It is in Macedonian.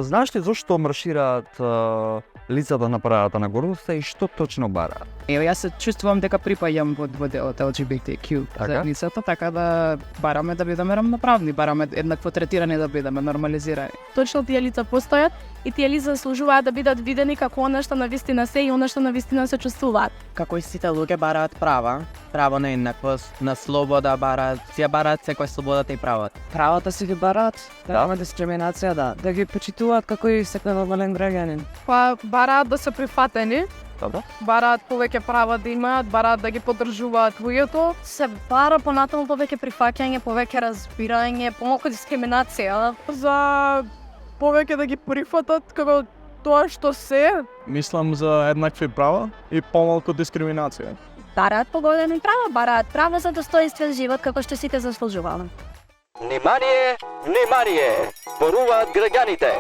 Знаеш ли зошто маршираат лицата на парадата на гордоста и што точно бараат? Јас се чувствувам дека припаѓам во делот LGBTQ Така? заедницата, така да бараме да бидеме рамноправни, бараме еднакво третирани да бидеме, нормализирани. Точно тие лица постојат и тие лица заслужуваат да бидат видени како она што навистина се и она што навистина се чувствуваат. Како и сите луѓе бараат право на еднаквост, на слобода бараат, сија бараат секој слободата и правото. Правата си ги бараат, да има дискриминација, да ги почитуваат како и секој нормален граѓанин. Па бараат да се прифатени, Добро. бараат повеќе права да имаат, бараат да ги поддржуваат луѓето. Се бара понатаму повеќе прифаќање, повеќе разбирање, помалку дискриминација. За повеќе да ги прифатат како тоа што се. Мислам за еднакви права и помалку дискриминација. Бараат поголеми права, бараат права за достоинствен живот како што сите заслужуваме. Внимание, внимание! Зборуваат граѓаните.